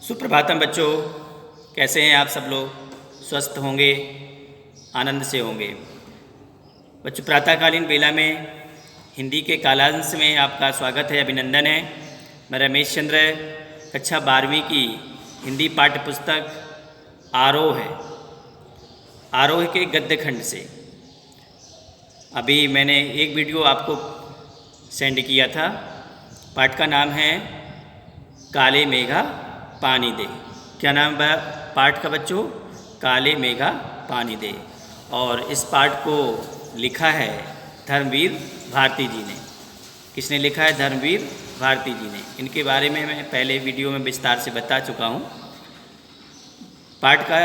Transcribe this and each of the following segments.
सुप्रभातम बच्चों, कैसे हैं आप सब लोग? स्वस्थ होंगे, आनंद से होंगे। बच्चों, प्रातःकालीन बेला में हिंदी के कालांश में आपका स्वागत है, अभिनंदन है। मैं रमेश चंद्र, कक्षा 12वीं की हिंदी पाठ्य पुस्तक आरोह के गद्य खंड से अभी मैंने एक वीडियो आपको सेंड किया था। पाठ का नाम है काले मेघा पानी दे। क्या नाम है पाठ का बच्चों? काले मेघा पानी दे। और इस पाठ को लिखा है धर्मवीर भारती जी ने। किसने लिखा है? धर्मवीर भारती जी ने। इनके बारे में मैं पहले वीडियो में विस्तार से बता चुका हूँ। पाठ का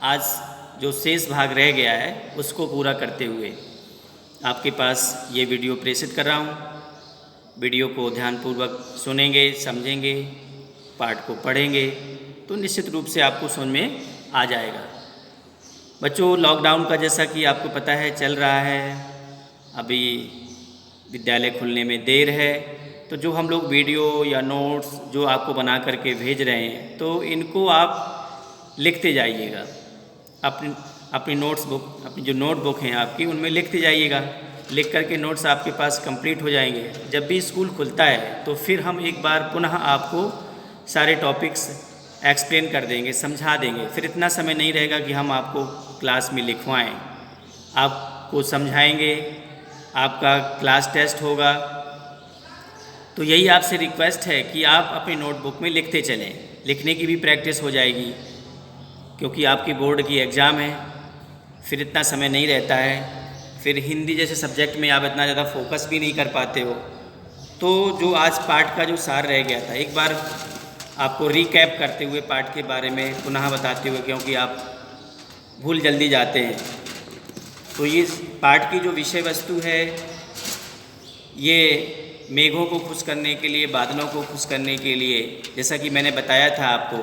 आज जो शेष भाग रह गया है उसको पूरा करते हुए आपके पास ये वीडियो प्रेषित कर रहा हूँ। वीडियो को ध्यानपूर्वक सुनेंगे, समझेंगे, पाठ को पढ़ेंगे तो निश्चित रूप से आपको समझ में आ जाएगा। बच्चों, लॉकडाउन का जैसा कि आपको पता है चल रहा है, अभी विद्यालय खुलने में देर है, तो जो हम लोग वीडियो या नोट्स जो आपको बना करके भेज रहे हैं तो इनको आप लिखते जाइएगा। अपनी नोट्स बुक, अपनी जो नोटबुक हैं आपकी, उनमें लिखते जाइएगा। लिख करके नोट्स आपके पास कंप्लीट हो जाएंगे। जब भी स्कूल खुलता है तो फिर हम एक बार पुनः आपको सारे टॉपिक्स एक्सप्लेन कर देंगे, समझा देंगे। फिर इतना समय नहीं रहेगा कि हम आपको क्लास में लिखवाएं। आपको समझाएंगे, आपका क्लास टेस्ट होगा। तो यही आपसे रिक्वेस्ट है कि आप अपनी नोटबुक में लिखते चलें। लिखने की भी प्रैक्टिस हो जाएगी क्योंकि आपकी बोर्ड की एग्ज़ाम है। फिर इतना समय नहीं रहता है। फिर हिंदी जैसे सब्जेक्ट में आप इतना ज़्यादा फोकस भी नहीं कर पाते हो। तो जो आज पाठ का जो सार रह गया था, एक बार आपको रिकैप करते हुए पाठ के बारे में पुनः बताते हुए, क्योंकि आप भूल जल्दी जाते हैं। तो ये पाठ की जो विषय वस्तु है, ये मेघों को खुश करने के लिए, बादलों को खुश करने के लिए, जैसा कि मैंने बताया था आपको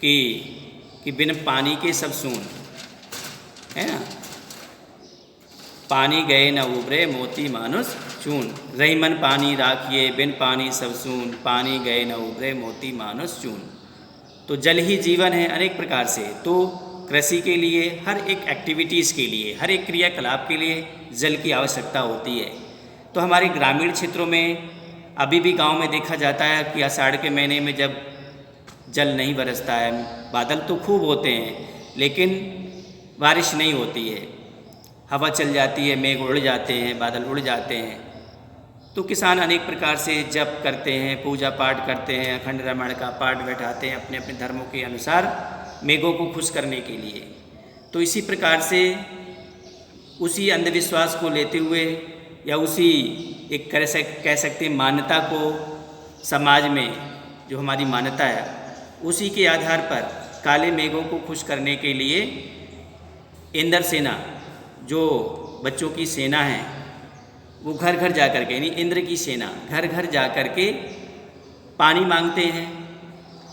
कि बिन पानी के सब सून, है ना। पानी गए न उबरे मोती मानुष चून, रही मन पानी राखिए बिन पानी सब सून, पानी गए न उबरे मोती मानुष चून। तो जल ही जीवन है अनेक प्रकार से। तो कृषि के लिए, हर एक एक्टिविटीज़ के लिए, हर एक क्रियाकलाप के लिए जल की आवश्यकता होती है। तो हमारे ग्रामीण क्षेत्रों में अभी भी गांव में देखा जाता है कि आषाढ़ के महीने में जब जल नहीं बरसता है, बादल तो खूब होते हैं लेकिन बारिश नहीं होती है, हवा चल जाती है, मेघ उड़ जाते हैं, बादल उड़ जाते हैं। तो किसान अनेक प्रकार से जप करते हैं, पूजा पाठ करते हैं, अखंड रामायण का पाठ बैठाते हैं अपने अपने धर्मों के अनुसार मेघों को खुश करने के लिए। तो इसी प्रकार से उसी अंधविश्वास को लेते हुए या उसी एक कह सकते हैं मान्यता को, समाज में जो हमारी मान्यता है उसी के आधार पर काले मेघों को खुश करने के लिए इंद्र सेना, जो बच्चों की सेना है, वो घर घर जा कर के, यानी इंद्र की सेना घर घर जा कर के पानी मांगते हैं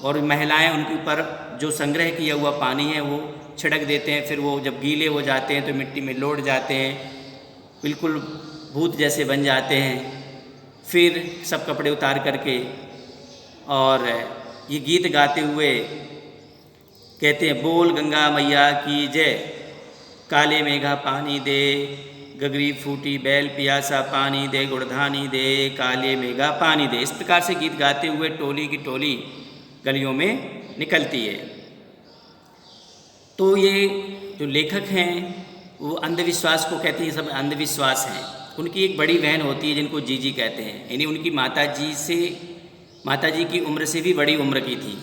और महिलाएं उनके ऊपर जो संग्रह किया हुआ पानी है वो छिड़क देते हैं। फिर वो जब गीले हो जाते हैं तो मिट्टी में लौट जाते हैं, बिल्कुल भूत जैसे बन जाते हैं। फिर सब कपड़े उतार करके और ये गीत गाते हुए कहते हैं, बोल गंगा मैया की जय, काले मेघा पानी दे, गगरी फूटी बैल पियासा पानी दे, गुड़धानी दे, काले मेघा पानी दे। इस प्रकार से गीत गाते हुए टोली की टोली गलियों में निकलती है। तो ये जो लेखक हैं वो अंधविश्वास को कहते हैं, सब अंधविश्वास हैं। उनकी एक बड़ी बहन होती है जिनको जीजी कहते हैं, यानी उनकी माता जी की उम्र से भी बड़ी उम्र की थी,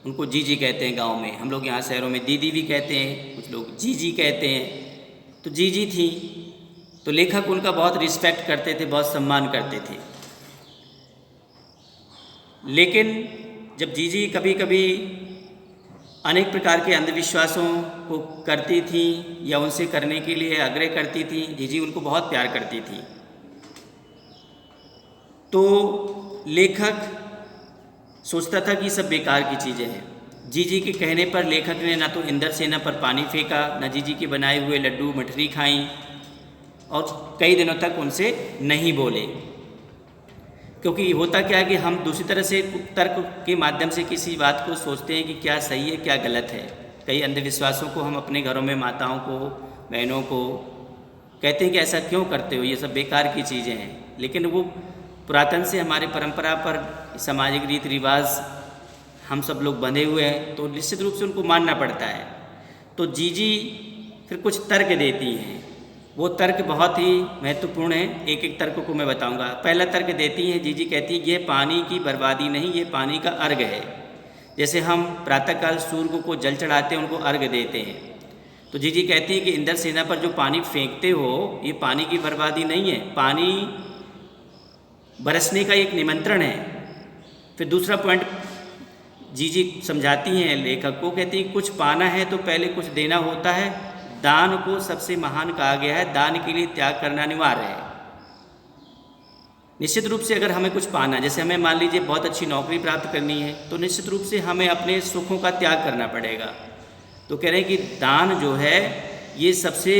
उनको जीजी कहते हैं। गांव में हम लोग यहाँ शहरों में दीदी भी कहते हैं, कुछ लोग जीजी कहते हैं। तो जीजी थी, तो लेखक उनका बहुत रिस्पेक्ट करते थे, बहुत सम्मान करते थे। लेकिन जब जीजी कभी कभी अनेक प्रकार के अंधविश्वासों को करती थी या उनसे करने के लिए आग्रह करती थी, जीजी उनको बहुत प्यार करती थी। तो लेखक सोचता था कि सब बेकार की चीज़ें हैं। जीजी के कहने पर लेखक ने ना तो इंद्र सेना पर पानी फेंका, ना जीजी के बनाए हुए लड्डू मठरी खाई और कई दिनों तक उनसे नहीं बोले। क्योंकि होता क्या है कि हम दूसरी तरह से तर्क के माध्यम से किसी बात को सोचते हैं कि क्या सही है क्या गलत है। कई अंधविश्वासों को हम अपने घरों में माताओं को, बहनों को कहते हैं कि ऐसा क्यों करते हो, ये सब बेकार की चीज़ें हैं, लेकिन वो पुरातन से हमारे परंपरा पर सामाजिक रीति रिवाज हम सब लोग बंधे हुए हैं, तो निश्चित रूप से उनको मानना पड़ता है। तो जीजी फिर कुछ तर्क देती हैं, वो तर्क बहुत ही महत्वपूर्ण है। एक एक तर्क को मैं बताऊंगा। पहला तर्क देती हैं जीजी, कहती है ये पानी की बर्बादी नहीं, ये पानी का अर्घ है। जैसे हम प्रातःकाल सूर्य को जल चढ़ाते हैं, उनको अर्घ देते हैं, तो जीजी कहती है कि इंद्र सेना पर जो पानी फेंकते हो ये पानी की बर्बादी नहीं है, पानी बरसने का एक निमंत्रण है। फिर दूसरा पॉइंट जीजी समझाती हैं लेखक को, कहती है कुछ पाना है तो पहले कुछ देना होता है, दान को सबसे महान कहा गया है, दान के लिए त्याग करना अनिवार्य है। निश्चित रूप से अगर हमें कुछ पाना, जैसे हमें मान लीजिए बहुत अच्छी नौकरी प्राप्त करनी है, तो निश्चित रूप से हमें अपने सुखों का त्याग करना पड़ेगा। तो कह रहे हैं कि दान जो है ये सबसे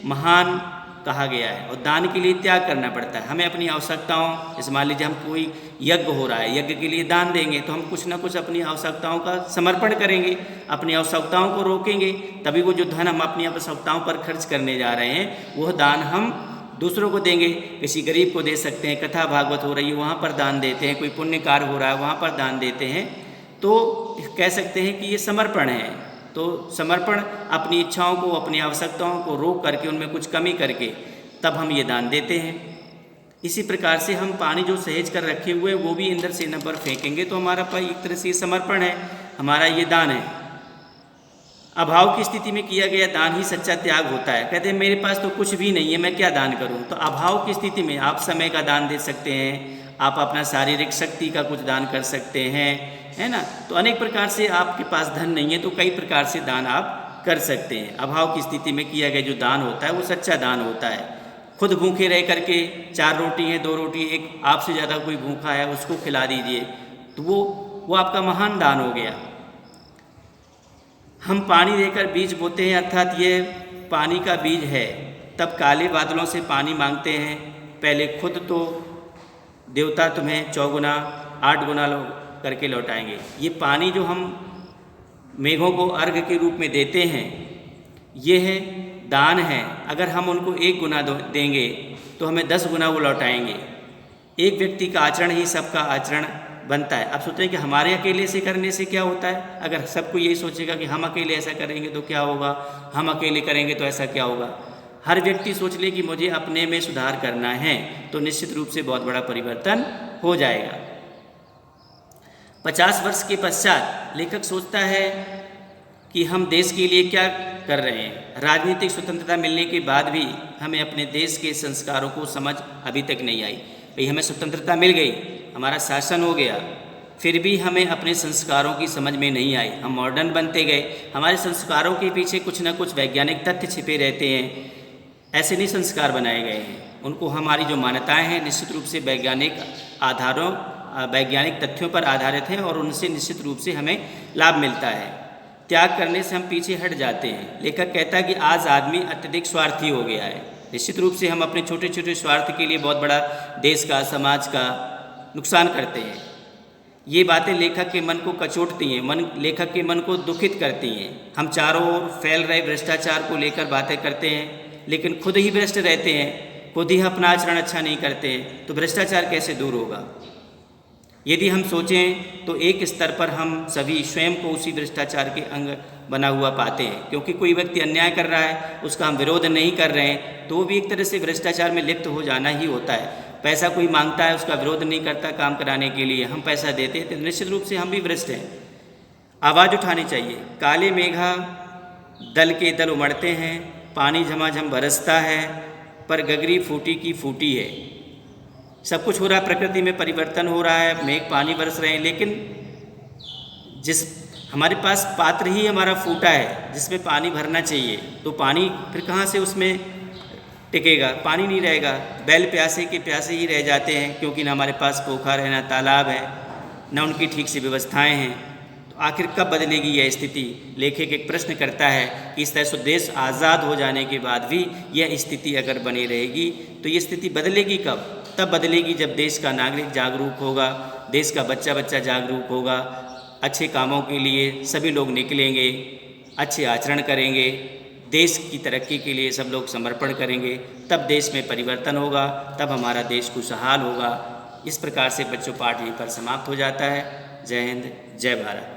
महान कहा गया है और दान के लिए त्याग करना पड़ता है। हमें अपनी आवश्यकताओं, जैसे मान लीजिए हम कोई यज्ञ हो रहा है, यज्ञ के लिए दान देंगे तो हम कुछ ना कुछ अपनी आवश्यकताओं का समर्पण करेंगे, अपनी आवश्यकताओं को रोकेंगे, तभी वो जो धन हम अपनी आवश्यकताओं पर खर्च करने जा रहे हैं वह दान हम दूसरों को देंगे। किसी गरीब को दे सकते हैं, कथा भागवत हो रही है वहाँ पर दान देते हैं, कोई पुण्य कार्य हो रहा है वहाँ पर दान देते हैं, तो कह सकते हैं कि ये समर्पण है। तो समर्पण अपनी इच्छाओं को, अपनी आवश्यकताओं को रोक करके, उनमें कुछ कमी करके तब हम ये दान देते हैं। इसी प्रकार से हम पानी जो सहेज कर रखे हुए वो भी इंद्र सेना पर फेंकेंगे तो हमारा एक तरह से समर्पण है, हमारा ये दान है। अभाव की स्थिति में किया गया दान ही सच्चा त्याग होता है। कहते हैं मेरे पास तो कुछ भी नहीं है, मैं क्या दान करूं। तो अभाव की स्थिति में आप समय का दान दे सकते हैं, आप अपना शारीरिक शक्ति का कुछ दान कर सकते हैं, है ना। तो अनेक प्रकार से, आपके पास धन नहीं है तो कई प्रकार से दान आप कर सकते हैं। अभाव की स्थिति में किया गया जो दान होता है वो सच्चा दान होता है। खुद भूखे रह करके 4 रोटी है, 2 रोटी, एक आपसे ज़्यादा कोई भूखा है उसको खिला दीजिए, तो वो आपका महान दान हो गया। हम पानी देकर बीज बोते हैं, अर्थात ये पानी का बीज है, तब काले बादलों से पानी मांगते हैं, पहले खुद तो देवता तुम्हें 4 गुना 8 गुना करके लौटाएंगे। ये पानी जो हम मेघों को अर्घ के रूप में देते हैं ये है दान है। अगर हम उनको 1 गुना देंगे तो हमें 10 गुना वो लौटाएंगे। एक व्यक्ति का आचरण ही सबका आचरण बनता है। अब सोचें कि हमारे अकेले से करने से क्या होता है। अगर सबको यही सोचेगा कि हम अकेले ऐसा करेंगे तो क्या होगा, हम अकेले करेंगे तो ऐसा क्या होगा, हर व्यक्ति सोच ले कि मुझे अपने में सुधार करना है, तो निश्चित रूप से बहुत बड़ा परिवर्तन हो जाएगा। 50 वर्ष के पश्चात लेखक सोचता है कि हम देश के लिए क्या कर रहे हैं। राजनीतिक स्वतंत्रता मिलने के बाद भी हमें अपने देश के संस्कारों को समझ अभी तक नहीं आई। भाई हमें स्वतंत्रता मिल गई, हमारा शासन हो गया, फिर भी हमें अपने संस्कारों की समझ में नहीं आई। हम मॉडर्न बनते गए, हमारे संस्कारों के पीछे कुछ ना कुछ वैज्ञानिक तथ्य छिपे रहते हैं। ऐसे नहीं संस्कार बनाए गए हैं, उनको हमारी जो मान्यताएं हैं निश्चित रूप से वैज्ञानिक आधारों, वैज्ञानिक तथ्यों पर आधारित हैं और उनसे निश्चित रूप से हमें लाभ मिलता है। त्याग करने से हम पीछे हट जाते हैं। लेखक कहता है कि आज आदमी अत्यधिक स्वार्थी हो गया है। निश्चित रूप से हम अपने छोटे छोटे स्वार्थ के लिए बहुत बड़ा देश का, समाज का नुकसान करते हैं। ये बातें लेखक के मन को कचोटती हैं, लेखक के मन को दुखित करती हैं। हम चारों ओर फैल रहे भ्रष्टाचार को लेकर बातें करते हैं, लेकिन खुद ही भ्रष्ट रहते हैं, खुद ही अपना आचरण अच्छा नहीं करते हैं, तो भ्रष्टाचार कैसे दूर होगा। यदि हम सोचें तो एक स्तर पर हम सभी स्वयं को उसी भ्रष्टाचार के अंग बना हुआ पाते हैं, क्योंकि कोई व्यक्ति अन्याय कर रहा है, उसका हम विरोध नहीं कर रहे हैं, तो वो भी एक तरह से भ्रष्टाचार में लिप्त हो जाना ही होता है। पैसा कोई मांगता है, उसका विरोध नहीं करता काम कराने के लिए, हम पैसा देते हैं, तो निश्चित रूप से हम भी भ्रष्ट हैं। आवाज़ उठानी चाहिए। काले मेघा दल के दल उमड़ते हैं, पानी झमाझम बरसता है, पर गगरी फूटी की फूटी है। सब कुछ हो रहा है, प्रकृति में परिवर्तन हो रहा है, मेघ पानी बरस रहे हैं, लेकिन जिस हमारे पास पात्र ही हमारा फूटा है जिसमें पानी भरना चाहिए, तो पानी फिर कहाँ से उसमें टिकेगा, पानी नहीं रहेगा। बैल प्यासे के प्यासे ही रह जाते हैं, क्योंकि ना हमारे पास पोखर है, ना तालाब है, ना उनकी ठीक से व्यवस्थाएं हैं। तो आखिर कब बदलेगी यह स्थिति। लेखक एक प्रश्न करता है कि इस तरह से देश आज़ाद हो जाने के बाद भी यह स्थिति अगर बनी रहेगी तो ये स्थिति बदलेगी कब। तब बदलेगी जब देश का नागरिक जागरूक होगा, देश का बच्चा बच्चा जागरूक होगा, अच्छे कामों के लिए सभी लोग निकलेंगे, अच्छे आचरण करेंगे, देश की तरक्की के लिए सब लोग समर्पण करेंगे, तब देश में परिवर्तन होगा, तब हमारा देश खुशहाल होगा। इस प्रकार से बच्चों पाठ यहीं पर समाप्त हो जाता है। जय हिंद, जय भारत।